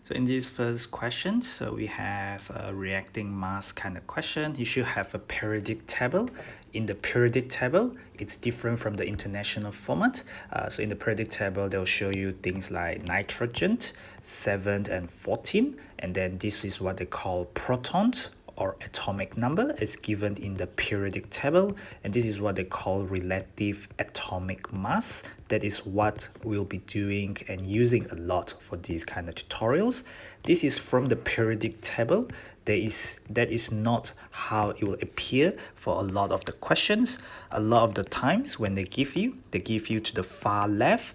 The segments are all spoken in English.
So in this first question, so we have a reacting mass kind of question. You should have a periodic table. In the periodic table, it's different from the international format. So in the periodic table, they'll show you things like nitrogen, 7 and 14. And then this is what they call protons, or atomic number is given in the periodic table, and this is what they call relative atomic mass. That is what we'll be doing and using a lot for these kind of tutorials. This is from the periodic table. That is not how it will appear for a lot of the questions. A lot of the times when they give you to the far left,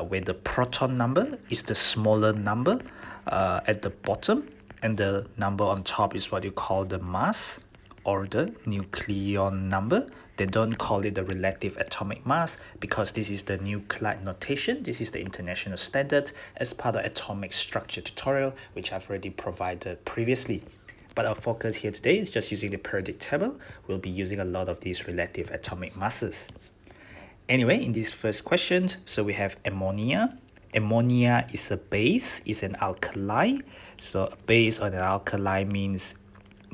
where the proton number is the smaller number at the bottom, and the number on top is what you call the mass or the nucleon number. They don't call it the relative atomic mass because this is the nuclide notation. This is the international standard as part of atomic structure tutorial, which I've already provided previously. But our focus here today is just using the periodic table. We'll be using a lot of these relative atomic masses. Anyway, in this first question, so we have ammonia. Ammonia is a base, is an alkali. So a base on an alkali means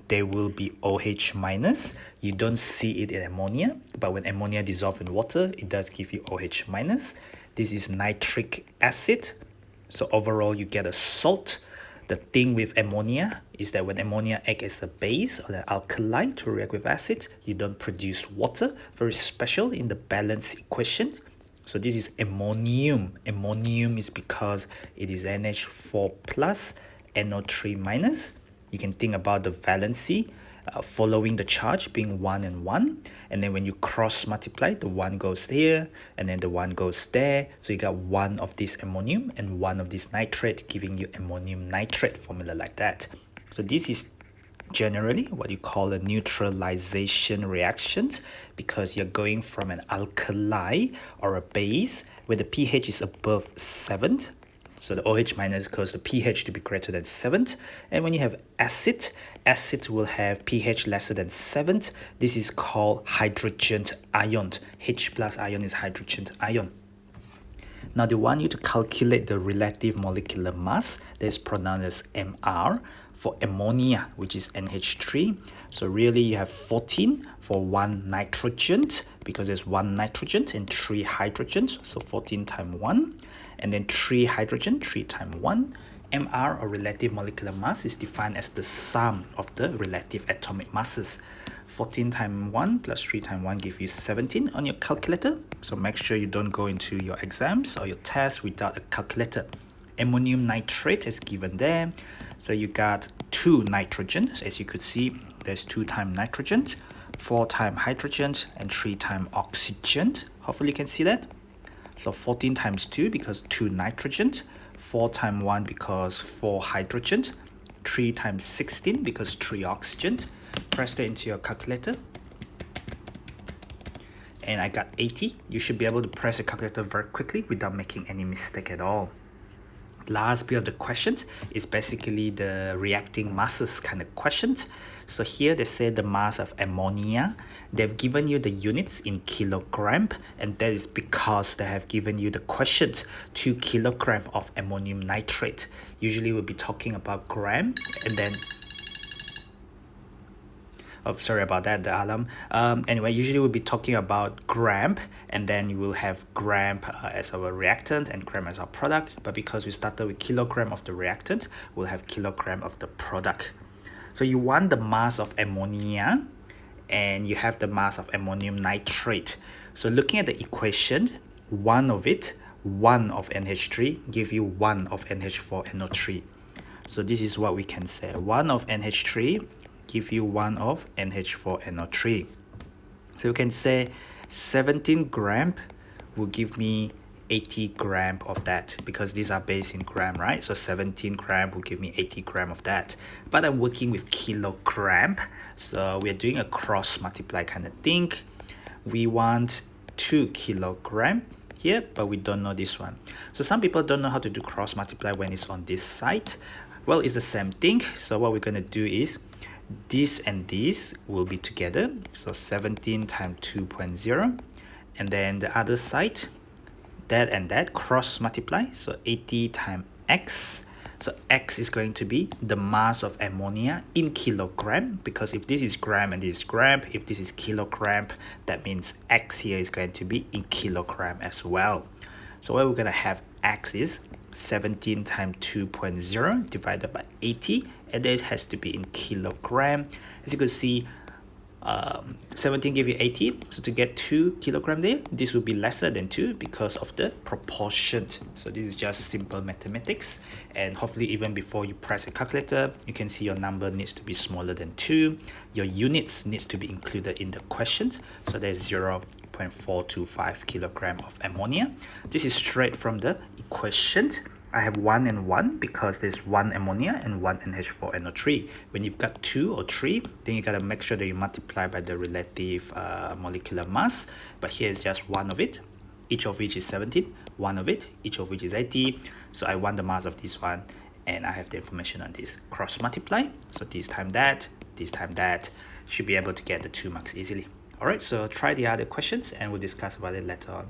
there will be OH minus. You don't see it in ammonia, but when ammonia dissolves in water, it does give you OH minus. This is nitric acid. So overall, you get a salt. The thing with ammonia is that when ammonia acts as a base or an alkali to react with acid, you don't produce water. Very special in the balance equation. So this is ammonium. Ammonium is because it is NH4 plus, NO3 minus. You can think about the valency following the charge being 1 and 1. And then when you cross multiply, the 1 goes here and then the 1 goes there. So you got 1 of this ammonium and 1 of this nitrate, giving you ammonium nitrate formula like that. So this is generally what you call a neutralization reaction, because you're going from an alkali or a base where the pH is above 7. So the OH minus causes the pH to be greater than 7. And when you have acid, acid will have pH lesser than 7. This is called hydrogen ion. H plus ion is hydrogen ion. Now they want you to calculate the relative molecular mass that is pronounced as Mr for ammonia, which is NH3. So really you have 14 for 1 nitrogen, because there's 1 nitrogen and 3 hydrogens, so 14 times 1. And then 3 hydrogen, 3 times 1. Mr, or relative molecular mass, is defined as the sum of the relative atomic masses. 14 times 1 plus 3 times 1 give you 17 on your calculator. So make sure you don't go into your exams or your tests without a calculator. Ammonium nitrate is given there. So you got 2 nitrogens. As you could see, there's 2 times nitrogen, 4 times hydrogen, and 3 times oxygen. Hopefully you can see that. So 14 times 2 because 2 nitrogens, 4 times 1 because 4 hydrogens, 3 times 16 because 3 oxygens. Press that into your calculator. And I got 80. You should be able to press the calculator very quickly without making any mistake at all. Last bit of the questions is basically the reacting masses kind of questions. So here they say the mass of ammonia. They've given you the units in kilogram, and that is because they have given you the questions 2 kilogram of ammonium nitrate. Usually we'll be talking about gram, and then oh, sorry about that, the alarm. Anyway, usually we'll be talking about gram, and then you will have gram as our reactant and gram as our product. But because we started with kilogram of the reactant, we'll have kilogram of the product. So you want the mass of ammonia, and you have the mass of ammonium nitrate. So looking at the equation, 1 of NH3 give you 1 of NH4NO3. So this is what we can say. 1 of NH3 give you 1 of NH4NO3. So you can say 17 gram will give me 80 gram of that, because these are based in gram, right? So 17 gram will give me 80 gram of that. But I'm working with kilogram, so we're doing a cross multiply kind of thing. We want 2 kilogram here, but we don't know this one. So some people don't know how to do cross multiply when it's on this side. Well, it's the same thing. So what we're going to do is this and this will be together. So 17 times 2.0. And then the other side, that and that cross multiply. So 80 times x So X is going to be the mass of ammonia in kilogram, because if this is gram and this is gram, if this is kilogram, that means X here is going to be in kilogram as well. So what we're going to have X is 17 times 2.0 divided by 80, and this has to be in kilogram. As you can see, 17 give you 80, so to get 2 kilogram there, this will be lesser than 2 because of the proportion. So this is just simple mathematics, and hopefully even before you press a calculator, you can see your number needs to be smaller than 2. Your units needs to be included in the questions, so there's 0.425 kilogram of ammonia. This is straight from the equation. I have 1 and 1 because there's 1 ammonia and 1 NH4NO3. When you've got 2 or 3, then you gotta make sure that you multiply by the relative molecular mass. But here is just 1 of it, each of which is 17, 1 of it, each of which is 80. So I want the mass of this one, and I have the information on this. Cross multiply, so this time that, should be able to get the 2 marks easily. Alright, so try the other questions and we'll discuss about it later on.